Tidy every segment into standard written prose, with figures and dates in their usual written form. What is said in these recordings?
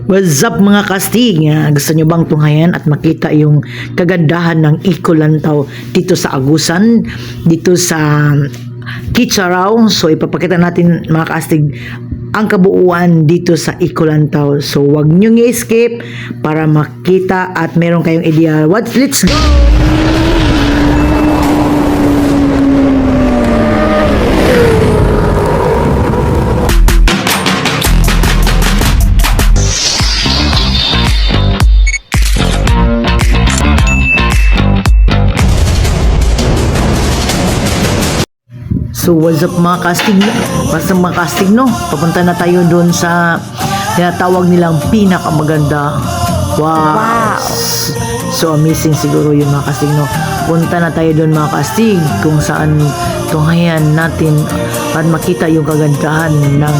What's up mga kastig? Gusto nyo bang tunghayan at makita yung kagandahan ng Iko-Lantaw dito sa Agusan, dito sa Kitcharaw? So ipapakita natin mga kastig ang kabuuan dito sa Iko-Lantaw. So wag nyo i-skip para makita at meron kayong idea. Let's go! So what's up mga casting? Basta mga casting no, papunta na tayo doon sa tinatawag nilang pinakamaganda. Wow! So amazing siguro yun mga casting no. Punta na tayo doon mga casting kung saan tunghayan natin para makita yung kagandahan ng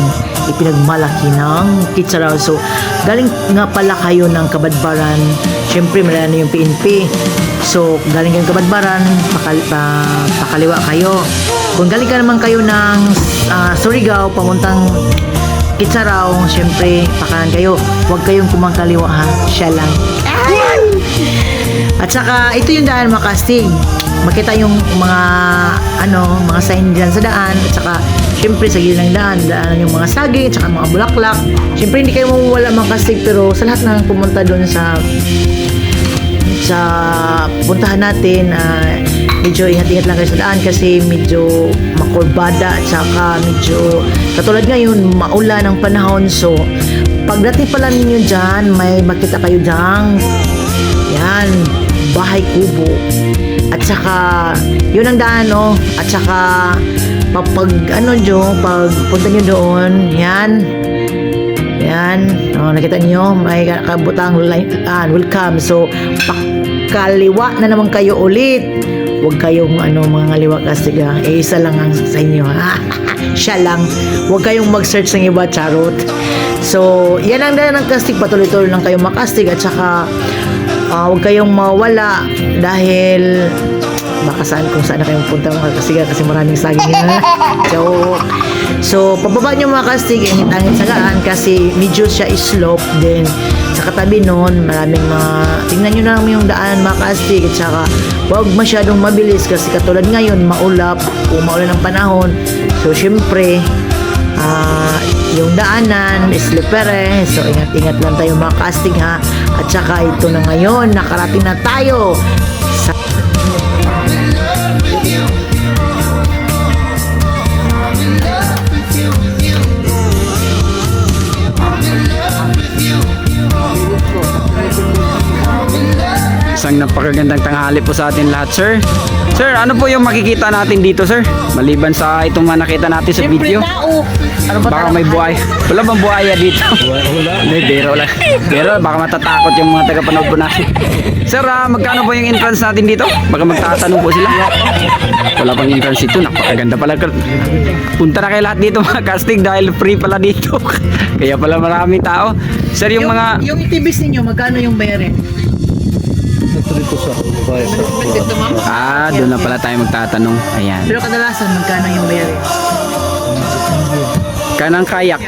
ipinagmalaki ng Kitcharaw. So galing nga pala kayo ng Kabadbaran, syempre malala na yung PNP. So galing kayong Kabadbaran, pakaliwa kayo. Kung galing ka naman kayo ng Surigao, pamuntang Kitcharaw, syempre, pakanan kayo. Huwag kayong kumangkaliwa ha, siya lang. At saka, ito yung daan mga casting. Makita yung mga, mga sign dyan sa daan. At saka, syempre, sa gilid ng daanan yung mga saging, at saka mga bulaklak. Syempre, hindi kayo mawawala mga casting, pero sa lahat ng pumunta doon sa puntahan natin, medyo ingat-ingat lang kayo sa daan kasi medyo makurbada at saka medyo katulad ngayon maulan ang panahon. So pagdating pala ninyo dyan, may makita kayo dyan, yan, bahay kubo at saka yun ang daan at saka pag punta nyo doon, yan, nakita niyo may kabutang welcome. So kaliwa na naman kayo ulit. Huwag kayong mga ngaliwa kasi isa lang ang sa inyo. Siya lang. Huwag kayong mag-search ng iba, charot. So yan ang dala ng kastig. Patuloy-tuloy lang kayong makastig at saka huwag kayong mawala dahil baka kung saan na kayong punta mga kasiga kasi maraming saging na. So pababa nyo mga kastig, ingit-angit sa gaan kasi medyo siya slope din. Sa katabi nun, maraming tingnan nyo na lang yung daan mga kastig at saka huwag masyadong mabilis kasi katulad ngayon, maulap o maulan ng panahon. So syempre, yung daanan, slippery. So ingat-ingat lang tayo mga kastig ha. At saka ito na ngayon, nakarating na tayo sa isang napakagandang tanghali po sa atin lahat, sir. Sir, ano po yung makikita natin dito, sir? Maliban sa itong mga nakita natin sa video. Baka may buhay. Wala bang buhaya dito? Wala. Hindi, biro lang. Pero baka matatakot yung mga tagapanood po natin. Sir, magkano po yung entrance natin dito? Baka magtatanong po sila. Wala pang entrance dito. Napakaganda pala. Punta na kayo lahat dito mga casting dahil free pala dito. Kaya pala maraming tao. Sir, yung mga... Yung itibis ninyo, magkano yung bayarin? Doon na pala tayo magtatanong. Ayan. Pero kadalasan, magkano yung bayarin? Kanang kayak.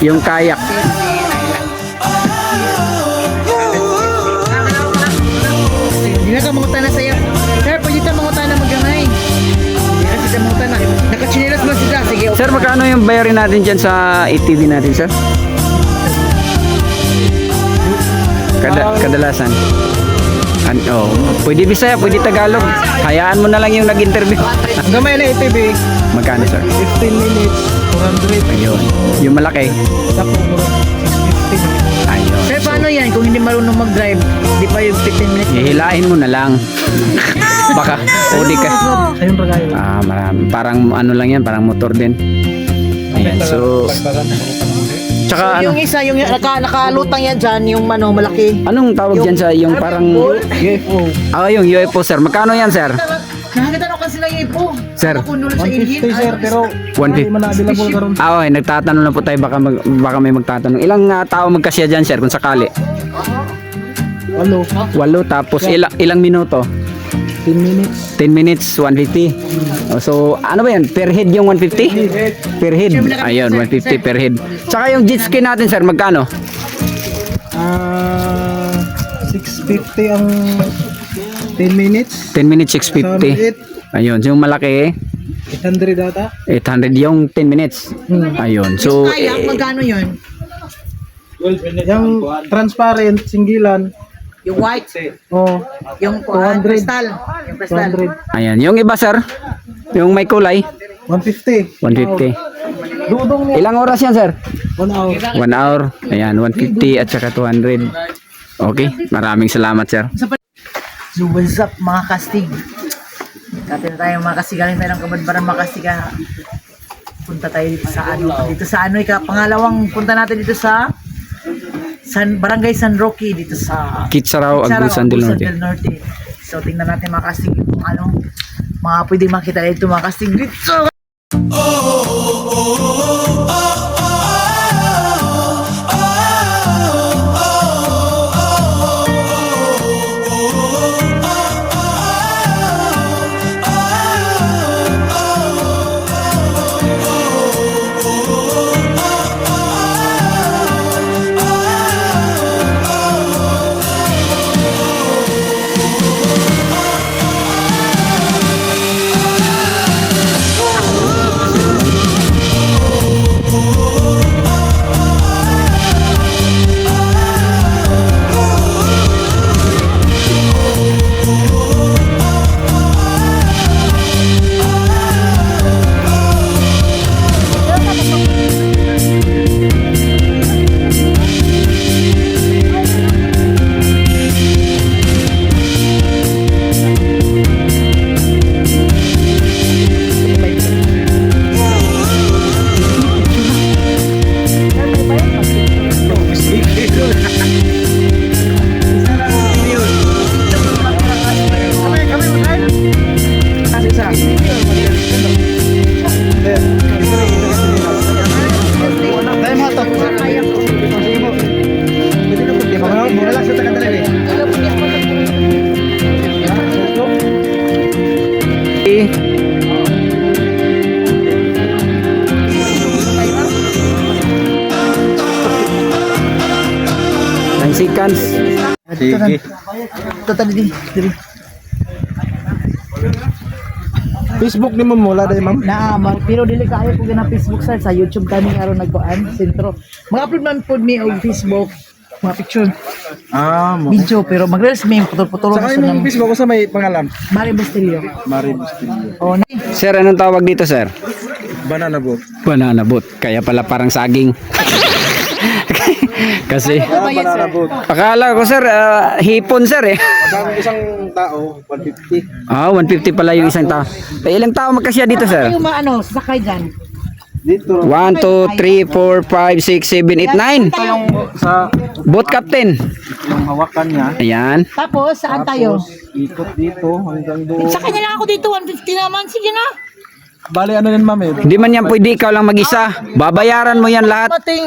Yung kayak. Hindi na ka mangutan na sa'yo. Sir, pwede ka mangutan na magangay. Hindi na sila mangutan na. Nakachinilas mo sila. Sige, okay. Sir, magkano yung bayarin natin dyan sa ATV natin, sir? Kadalasan. Pwede Bisaya, pwede Tagalog. Hayaan mo na lang yung nag-interview. Ang gamay na ATV, Magkano, sir? 15 minutes, 400. Ayun. Yung malaki. Tapo, 15. Ayun. Sir, paano yan? Kung hindi marunong mag-drive, di pa yung 15 minutes. Hihilain mo na lang. Baka, udi ka. Ayun ra kayo. Marami. Parang ano lang yan, parang motor din. Ayan, so... Tsaka ano, Yung isa, yung nakalutang yan dyan, yung malaki. anong tawag dyan sa yung parang... UFO. Yung UFO, sir. Magkano yan, sir? Nakakatanong kasi lang yung ipo. Sir. Kunul sa engine. 150 sir, pero 150. hindi man na-available karon. Okay, nagtatanong na po tayo. Baka may magtatanong. Ilang tao magkasya dyan, sir, kung sakali? Walo. 8, tapos ilang minuto? 10 minutes. 10 minutes, 150. So, ano ba yan? Per head yung 150? Per head. Ayun, 150 per head. Tsaka yung jet ski natin, sir, magkano? 650 ang 10 minutes. 10 minutes, 650. Ayun, yung malaki, 800 ata. 800 yung 10 minutes. Ayun, so... Kayak, magkano yun? Yung transparent, singgilan. Yung white. Oh, Yung 200. crystal. Yung crystal. 200. Ayan, yung iba, sir, yung may kulay, 150. 150. Dudong niya. Ilang oras yan, sir? 1 hour. 1 hour. Ayan, 150 at saka 200. Okay, maraming salamat, sir. So what's up mga kastig? Dati na tayo mga kastig, galing tayo ng Kabadbaran mga kastig. Punta tayo dito sa ano, pangalawang punta natin dito sa Barangay San Roque dito sa Kitsaraw, Agusan del Norte. So tingnan natin mga kastig kung ano mga pwede makita dito mga kastig dito. Seconds. Sige. Ito tadi. Facebook ni mo mula dahil ma'am. Pero dili kaayo ko gina Facebook sir sa YouTube kami aron nagkuan sentro. Mag-upload man pod mi og Facebook mga picture, Mo. video pero mag-reels mi putol-putol Sa sa kanyang nang Facebook ko sa may pangalan. Mari Bastilio. Mari Bustillo. Oh, na. Sir, anong tawag dito, sir? Banana boat. Banana boat. Kaya pala parang saging. Kasi, Banana boat. akala ko, sir, hipon, sir, eh. Ang isang tao, 150. 150 pala yung isang tao. Ilang tao magkasya dito, sir? Yung mga ano, sasakay dyan. Dito. 1, 2, 3, 4, 5, 6, 7, 8, 9. Ito yung sa Boat captain. yung hawakan niya. Ayan. Tapos, saan tayo? Ikot dito hanggang doon. Sa kanya lang ako dito, 150 naman. Sige na. Bali ano yan ma'am eh. Hindi man yan pwede ikaw lang mag-isa. Babayaran mo yan lahat. Pating.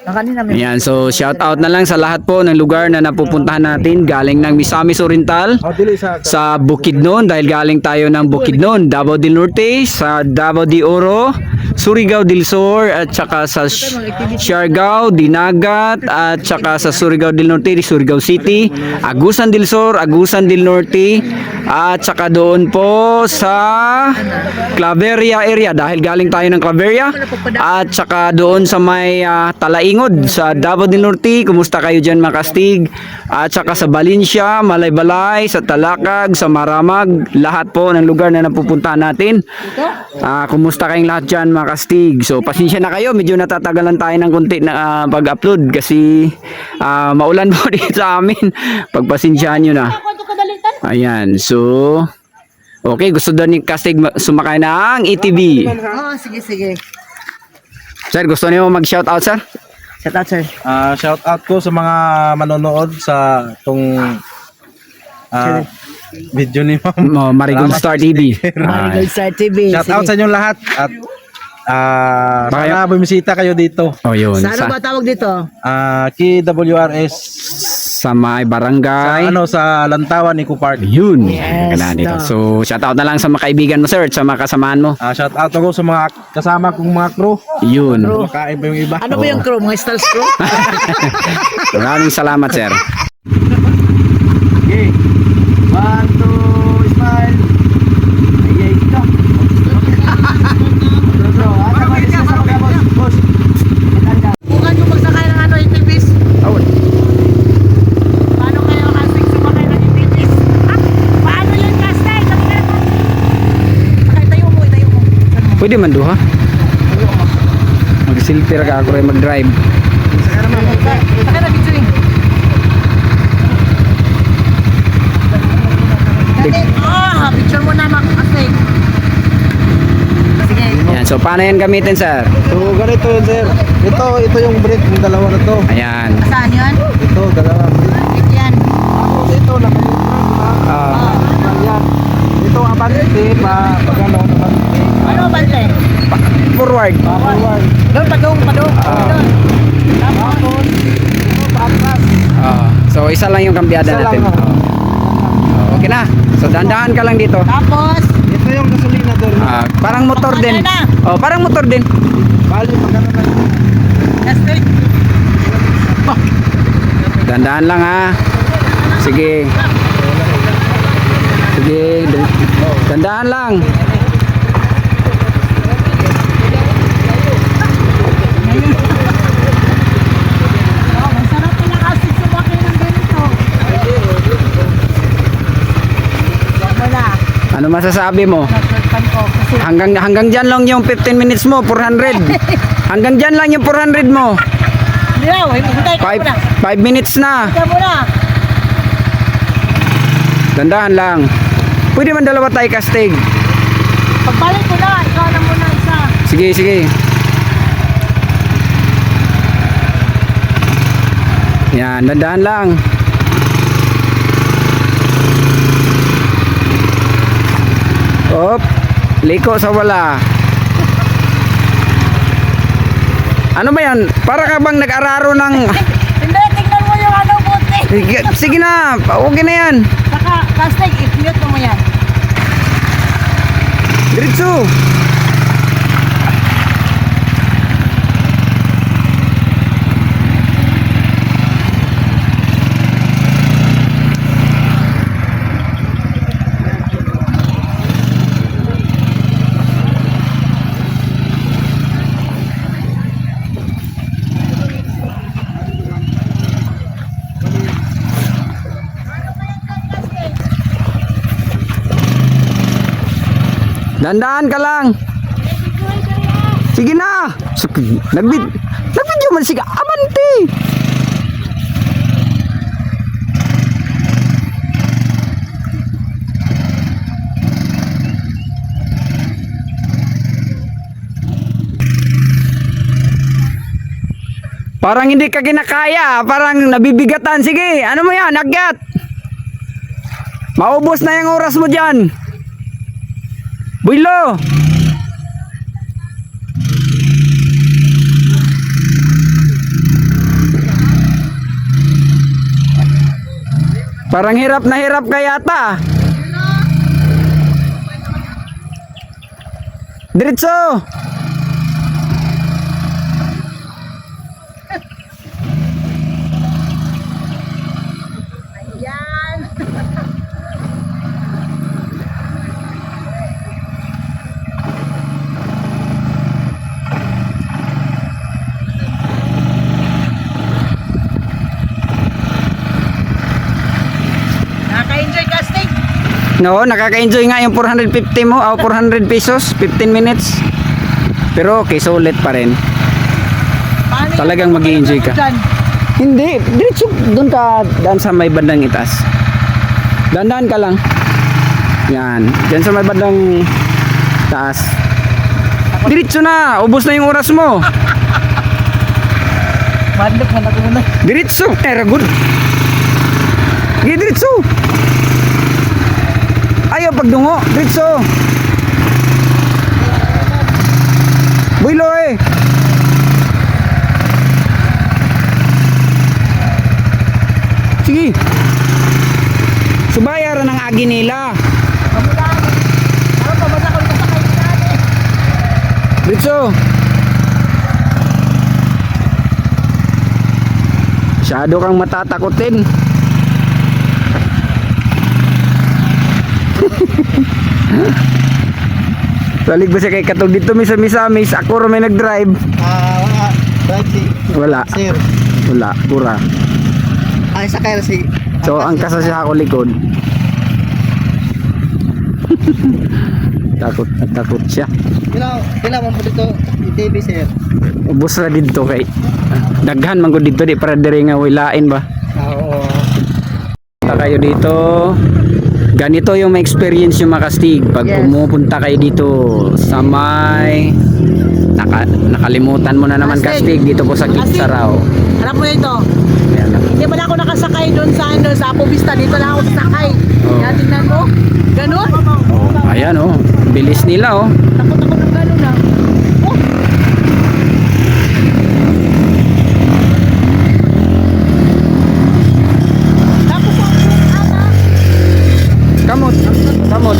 Kanina may Ayan, so shout out na lang sa lahat po ng lugar na napupuntahan natin galing ng Misamis Oriental Dili sa sa Bukidnon dahil galing tayo ng Bukidnon, Davao del Norte, sa Davao de Oro, Surigao del Sur at saka sa Siargao, Dinagat at saka sa Surigao del Norte, Surigao City, Agusan del Sur, Agusan del Norte, At saka doon po sa Claveria area dahil galing tayo ng Claveria. At saka doon sa may Talaingod sa Davao del Norte. Kumusta kayo dyan mga kastig? At saka sa Valencia, Malaybalay, sa Talakag, sa Maramag, lahat po ng lugar na napupuntahan natin. Kumusta kayong lahat dyan mga kastig? So pasensya na kayo, medyo natatagalan tayo ng konti na pag-upload kasi maulan po dito sa amin. Pagpasensyahan nyo na. Ayan, so okay, gusto daw ni Kastig sumakay ng ATV. Sige. Sir, gusto niyo mag-shoutout, sir? Shout out, sir. Shout out ko sa mga manonood sa tong video ni Ma'am. Marigold Star TV. Marigold Star TV. Shout out sa inyong lahat at sana bumisita kayo dito. Oh, yun. Saan ba tawag dito? KWRS Sa may barangay. sa Lantawan, Eco Park. Yun. Yes, Kailangan dito. no. So, shoutout na lang sa mga kaibigan mo, sir, at sa mga kasamahan mo. Shout out ako sa mga kasama kong mga crew. Yun. Makain pa yung iba. Ano ba yung crew? Mga stars crew? Maraming salamat, sir. Okay. 1, 2, smile. Ayay ka. Bukan yung magsakay ng ATVs. Paano kayo kasi sumakay ng ATVs? Paano yun, Kastel? Tayo mo. Pwede man duha. Mag-selfie ra ka ako rin mag-drive. Sakay na video eh. Picture mo na, Kastel. Sige. Yan. So, paano yan gamitin, sir? So ganito yun, sir. Ito yung break ng dalawa na to. Ayan. Saan yun? Ito, dalawa. Wait yan. Tapos ito, yan. Ito, abante, pagano naman. Ano ba ito eh? Forward. Forward. Doon, padung. Doon. Tapos, ito, paatras. So, isa lang yung kambyada Isa lang, natin. Okay na. So, dandahan ka lang dito. Tapos, Ito yung gasolina doon. Parang motor din. Oh, parang motor din. Bali, magkano na. Kastel. Dandahan lang ha. Sige. Dandahan lang. Masarap pala kasi sumakay ng ganito. Wala. Ano masasabi mo? Nasultan ko. Kasi Hanggang dyan lang yung 15 minutes mo, 400. Hanggang dyan lang yung 400 mo. hindi na, hintay ka muna. 5 minutes na. Hintay muna. Dandahan lang. Pwede man dalawa tayo, Kastig. Pagbalik ko na, ikaw na muna isa. Sige. Yan, dandahan lang. Op, liko sa wala. Ano ba yan? Para ka bang nag-araro ng... Hindi, tingnan mo yung ano buti. Sige na, okay na yan. Saka, Kastel, i-mute mo yan. Diretso. Dandaan ka lang. Sige na. Nagbidyo man siga. Abante. Parang hindi ka kinakaya. Parang nabibigatan. Sige, ano mo yan? Agyat. Maubos na yung oras mo dyan. Builo! Parang hirap na hirap ka yata. Diretso! No, nakaka-enjoy nga yung 450 mo, 400 pesos, 15 minutes. Pero okay, sulit pa rin. Talagang mag-i-enjoy ka. Hindi, diretso doon ka daan sa may bandang itaas. Dandan ka lang. Yan, dyan sa may bandang taas. Diretso na, ubos na yung oras mo. Mandok man ako muna. Diretso, good. Sige, diretso. Ayaw pagdungo, diretso. Builo eh. Sige. Subayaran ng agi nila. Diretso. Masyado kang matatakotin. Balik ba siya kay katong dito misa-misamis? Ako rin may nag-drive. Wala. Sir. Wala. Pura. Ay, sa kaya si... So, ang kasa siya ako likod. Takot siya. Kailangan mo dito, TV, sir. Ubus na dito kay daghan man gud dito di para diri nga wilain ba. Oo. Punta kayo dito. Ganito yung ma-experience yung makastig pag pumupunta kayo dito sa may nakalimutan mo na naman kastig dito po sa Kitsaraw. Harap mo ito. Ayan. Hindi ba na ako nakasakay doon sa Apo Vista? Dito na ako sasakay. Oh. Yan, tingnan mo. Ganon. Oh, ayan oh. Bilis nila oh. Takot ako ng ganon na. Oh. Tapos ako, ama. Kamot. Kamot.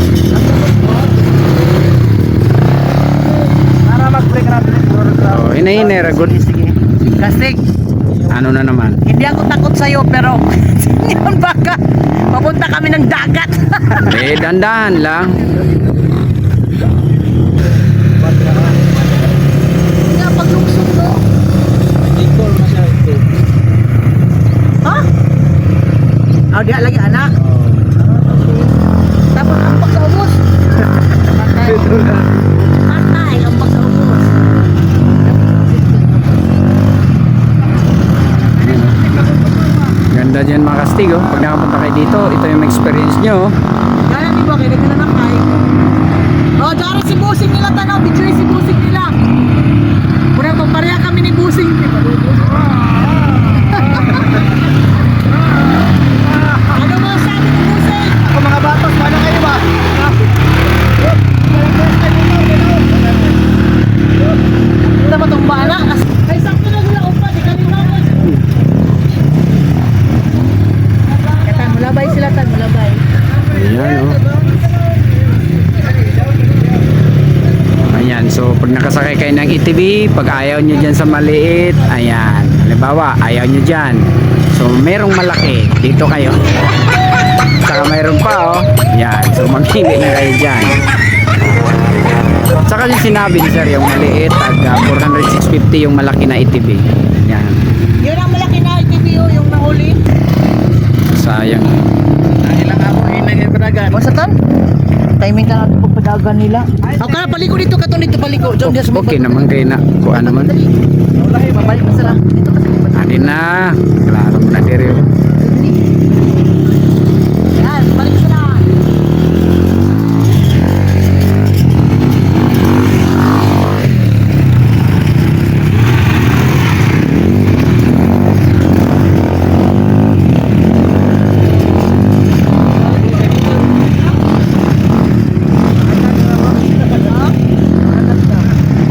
Para mag-break natin. Oh, hinahinay ragod. Kastig, Ano na naman? hindi ako takot sa'yo pero yun baka papunta kami ng dagat. Eh, dandahan lang. Nga pagluksong mo. Equal na siya. Ha? Oh, diya lagi anak. Tapos ang pagsaubos. Patay ang pagsaubos. Ganda dyan mga kastig oh. Pag nakapunta kayo dito, ito yung experience nyo oh. Kaya di ba kaya nagkananakay? Oh, dara si Busing nila tanaw, bitchay si Busing nila. Muna pareha kami ni Busing. Ano mo sabi ni Busing? Ako mga batas, paano kayo ba? Ito ba itong bala? Ay, sakto na nila upa, di kami naman. Tan, mulabay sila tan, mulabay. Ayan oh. Ayan, so pag nakasakay kayo ng ETV, pag ayaw nyo dyan sa maliit, ayan, halimbawa, ayaw nyo dyan. So, merong malaki, dito kayo. Saka mayroon pa, oh. Ayan, so magpili na kayo dyan. Saka yung sinabi ni sir, yung maliit, tag 400-650 yung malaki na ETV. Ayan, Yun ang malaki na ITBO, yung nahuli. sayang. Ilang ako, inagipadagan. Masa tan? Timing ka natin pagpadagan nila. Ako na, paliko dito ka to, dito paliko. Diyan, diyan sa may Okay naman kayo na, kuha naman. Wala, babalik na sila. Dito kasi may padagan. Adi na, klaro mo na diri. Yan, balik sila.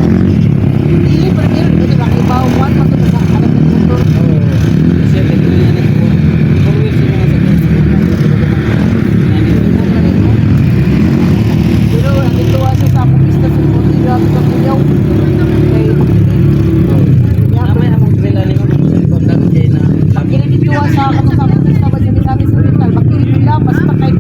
Hindi, pero dito lang ibaw one pag sa anak ng motor. Pero dito sa Apo Vista sa Monte grabe ka kuyaw. Kay Makinig dito sa Apo Vista ba yung namin sa hospital. Makinig nila basta kay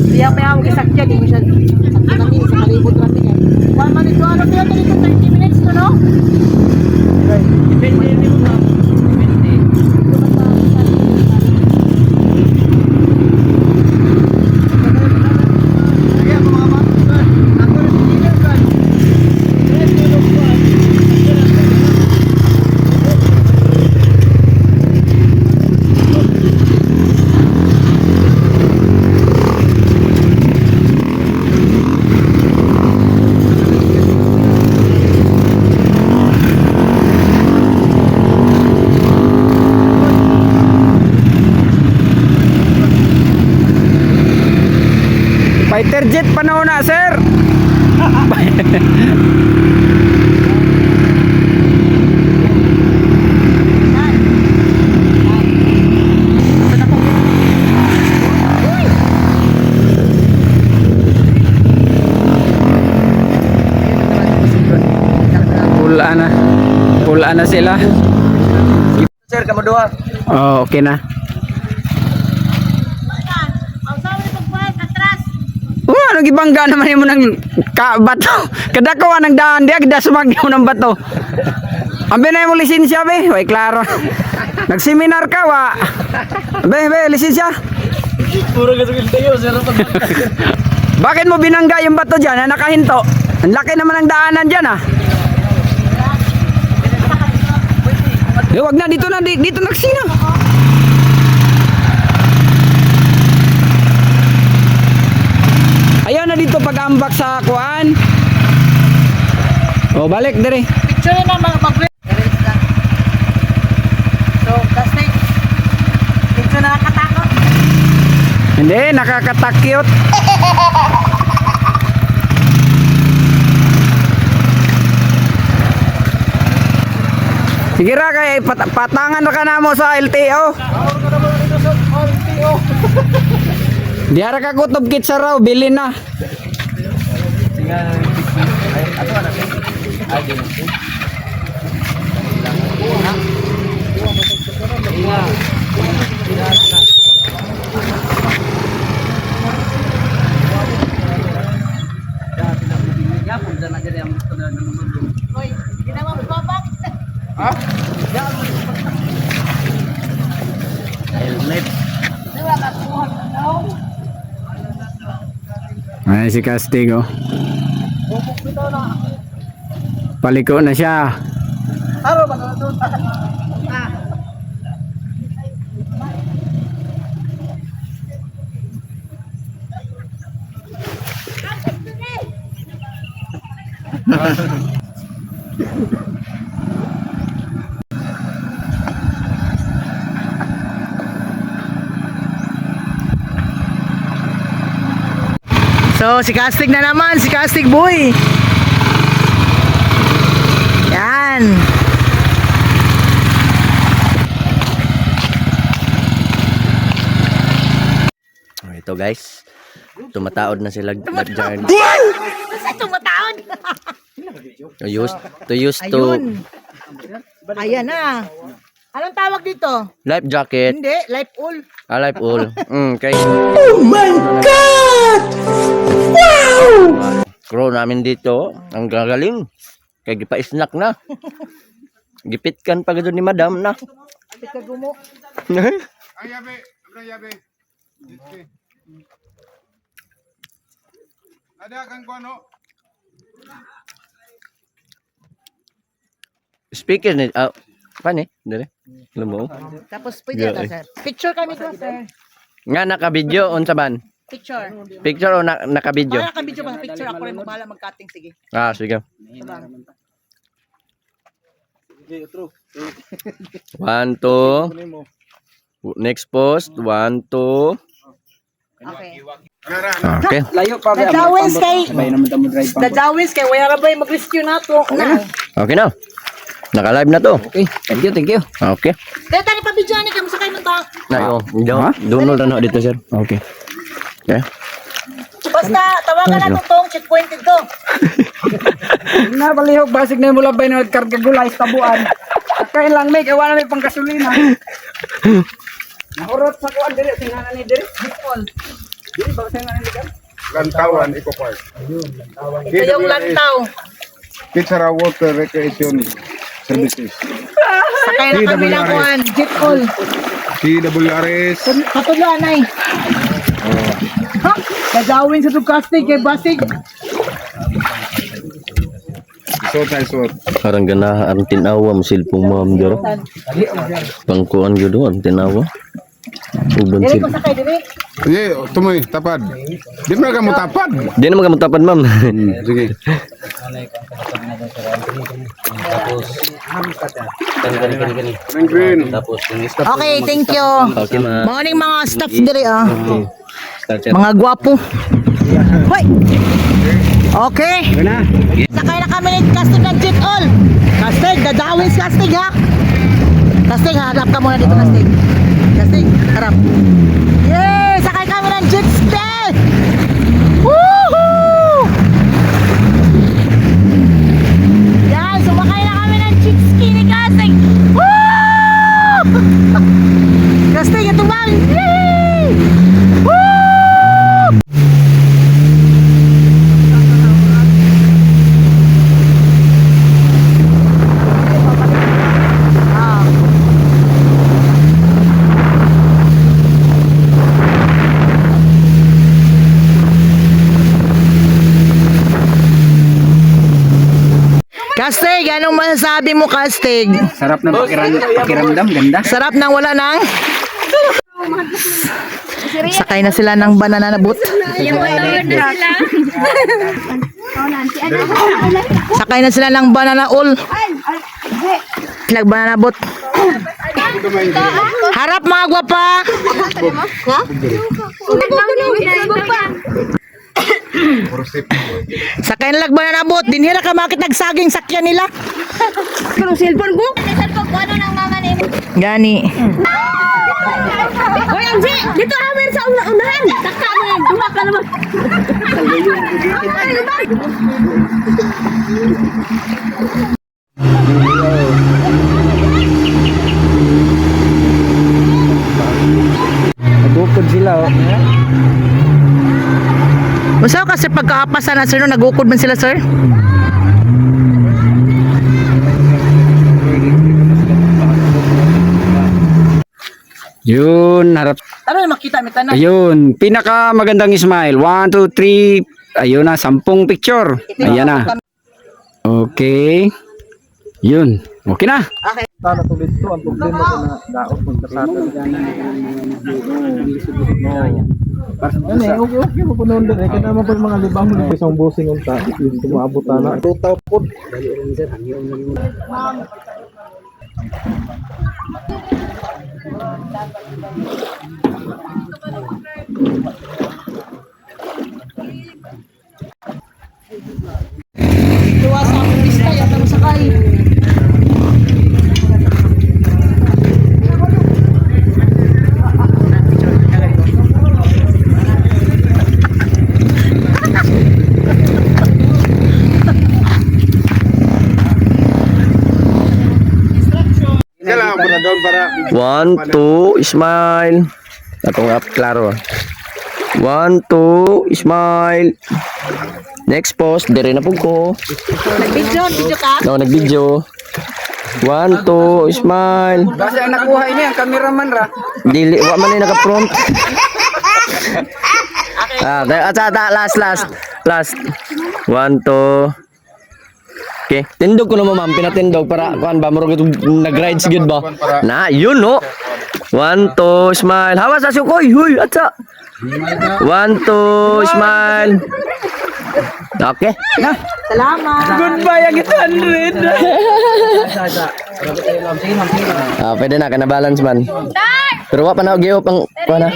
Siya pa yung isakya, di mo siya sakto namin sa kalibot namin yan. One man ito, ano kaya dito 30 minutes to, no? jet panahon na, sir. Pula na sila. Sir, kamu doa. Oh, okay na. Oh, ano gibangga naman mo ng bato. Kada ko nang daan dia, kada sumagyaw ng bato. Ambe na mo lisensya be, way klaro. Nagseminar ka wa. Be, lisensya. Puro gasugin tayo, sir. Bakit mo binangga yung bato diyan na nakahinto? Ang laki naman ng daanan diyan ah. Eh, wag na, dito nagsina. Ayaw na dito pag-ambak sa kuan. Oh, balik dire. Picture na mga mag- So, plastic. Picture na nakatakot. Hindi, nakakatakyot. Sige ra kay patangan na ka na mo sa LTO. Di ara ka kutob kit sa raw, bilin na. Ay, si Castigo. Paliko na siya. So, si Castig na naman, si Castig boy. Yan. Ito guys, tumataod na sila lifeguard. Tumataon. To use to Ayun. Ayan na. Anong tawag dito? life jacket, Hindi, life all. life all. Okay. Oh my God! Wow! Crew namin dito, ang gagaling. Kaya gipa-snack na. Gipitkan pa gito ni madam na. Tika gumo. Ada kang kuano? Speaker ni, pan eh, dali. Lumo. Tapos pwede ata, sir. Picture kami to, sir. Nga naka-video on sa ban. Picture. Picture o naka-video? Para ka-video ba? Picture ako rin magbahala mag-cutting. Sige. Ah, sige. Sabang. 1, 2. Next post. 1, 2. Okay. Okay. Layo pa The Dawins kay... Sabay naman tamo drive The Dawins kay wala ra ba yung mag-rescue na to? Na. Okay na. Naka-live na to. Okay, thank you, thank you. Okay. Kaya tani pa video ni kamo sakay man ta. Na, Ha? download na dito sir. Okay. Okay. Basta tawagan na tong checkpoint dito. Na balihog basig na mula bay na karga gulay sa tabuan. Kain lang may wala may panggasolina. Nahurot sa kuan dire sinana ni dire. Bicol. Dire ba sinana ni dire? Lantawan, Eco Park. Kayong lantaw. Kitsara Water Recreation Services. Sakay na kami ng kuan, jet all. CWRS. Patulan ay. Ha? Dadawin sa Castig kay Basig. Isot. Parang gana ang tinawa mo silpong ma'am dira. Pangkuan gyud ang tinawa. Uban Dire sil. ko sakay dire. Sige, tumoy, tapad. Di mo na ka mo tapad. Di na magamutapan ma'am. Sige. Green. Okay, thank you. Okay ma'am. Morning mga staff dire ah. Mga gwapo. Hoy! Okay. Ito na. Sakay na kami ng Castig ng Jeep All. Castig, dadawin si Castig ha. Castig, harap ka muna dito, Castig. Castig, harap. Yay! Sakay kami ng Jeep Ski! Woohoo! Yan, sumakay na kami ng Jeep Ski ni Castig. Woo! Castig, ito ba? Yay! Woo! Castig, anong masasabi mo, Castig? Sarap ng pakiramdam. Ganda. Sarap nang wala nang? Sakay na sila ng banana na boat. Sakay na sila ng banana all. Lag banana boat. Harap mga gwapa. Sakay na lag banana boat. Dinhira ka makit nagsaging sakyan nila. Pero cellphone ko? Cellphone ko, ano nang mama ni? Gani. Hoy, Anji! Dito hamer sa unahan! Taka mo yan! Duha ka naman! Nagukod sila oh. Masaw kasi pagkaapasan na sir, no, nagukod man sila sir? Yun, harap. Ano yung makita mi tanan? Ayun, pinaka magandang smile. 1, 2, 3. Ayun na, 10 picture. Ayan na. Okay. Yun. Okay na. Sana tulit to, ang problema ko na daot ng kasada. Ano eh, okay mo punon din eh. Kaya naman pa mga libang mo isang busing ang tayo. Hindi ko maabot na. Tutaw po. Tuwa sa akong lista, yata mo sakay. Kailangan po na doon para 1, 2, smile. Atong up klaro. 1, 2, smile. Next post, dire na pug ko. Video ka? No, nag-video. 1, 2, smile. Basta ang nakuha niya, ang cameraman ra. Dili, wa man ni naka-front. Last. 1, 2. Okay, tindog ko na mo ma'am, pinatindog para kuan ba murag nag-ride sigud ba? Na, yun no. 1, 2, smile. Hawas sa sukoy. Huy, atsa. 1, 2, smile. Okay. Salamat. Goodbye ang 800. Pwede na ka na balance man. Pero wa pa na giop ang kuan na.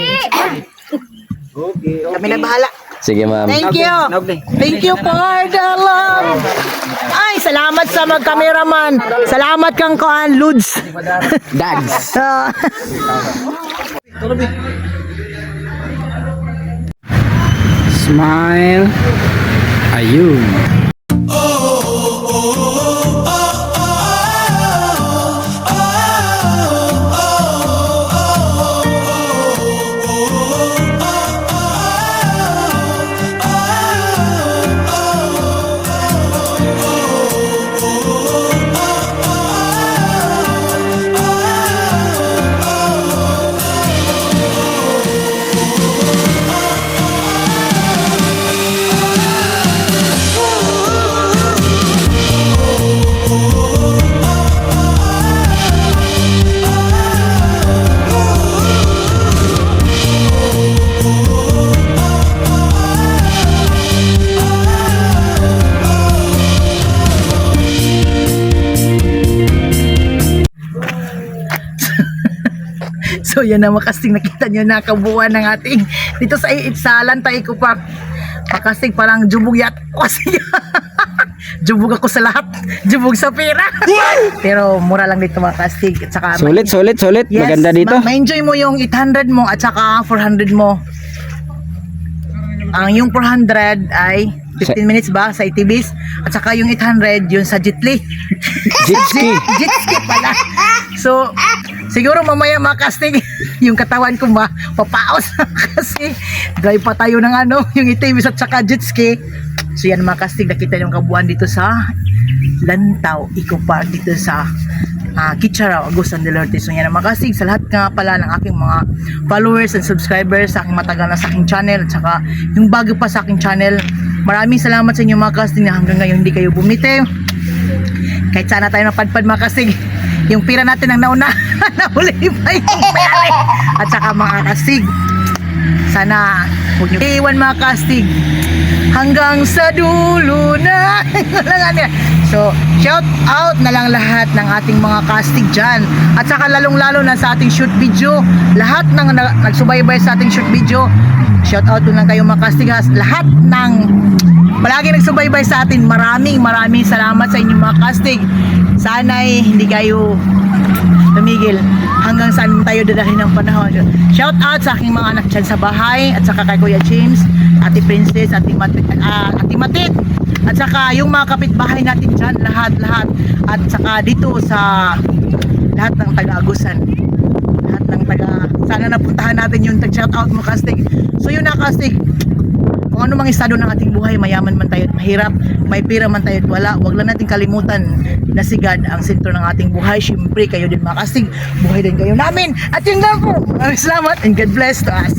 Kami na bahala. Sige ma'am. Thank you. Thank you for the love. Ay, salamat sa mag-cameraman. Salamat kang kuan, Ludes. Dags. Smile. Ayun. So yan na makasting nakita nyo nakabuuan ng ating dito sa Lantay Kupak. Makastig parang jubog yat. Kasi jubog ako sa lahat. Jubog sa pera. Pero mura lang dito Makastig. At saka Sulit. Yes, Maganda dito. ma-enjoy mo yung 800 mo at saka 400 mo. Ang yung 400 ay 15 minutes ba sa ATVs at saka yung 800 yung sa Jitli. Jitski. Jitski pala. So, siguro mamaya Makastig yung katawan ko mapapaos kasi drive pa tayo ng yung ATVs at saka Jitski. So yan Makastig, nakita yung kabuuan dito sa Lantaw Eco Park dito sa Kitchara, Agusan del Norte. So yan ang Makastig sa lahat nga pala ng aking mga followers and subscribers sa aking matagal na sa aking channel at saka yung bago pa sa aking channel. Maraming salamat sa inyo Makastig na hanggang ngayon hindi kayo bumitiw. Kahit sana tayo napadpad Makastig, yung pira natin ang nauna nahuli pa yung pera. At saka mga Kastig, sana huwag nyo iwan Makastig hanggang sa dulo na. So, shout out na lang lahat ng ating mga Kastig dyan. At saka lalong-lalo na sa ating shoot video. Lahat ng nagsubaybay sa ating shoot video, shout out lang kayo mga Kastig. Lahat ng palagi nagsubaybay sa atin, maraming salamat sa inyo mga Kastig. Sana'y hindi kayo tumigil hanggang saan tayo dadalhin ng panahon. Shout out sa aking mga anak dyan sa bahay at saka kay Kuya James, Ate Princess, Ate Matit, at saka yung mga kapitbahay natin dyan, lahat at saka dito sa lahat ng taga-Agusan, lahat ng sana napuntahan natin yung shout out mo Kastig. So yun na Kastig, kung ano mang estado ng ating buhay, mayaman man tayo at mahirap, may pira man tayo at wala, wag lang natin kalimutan na si God ang sentro ng ating buhay. Siyempre kayo din mga Kastig, buhay din kayo namin. At yun lang po, maraming salamat and God bless to us.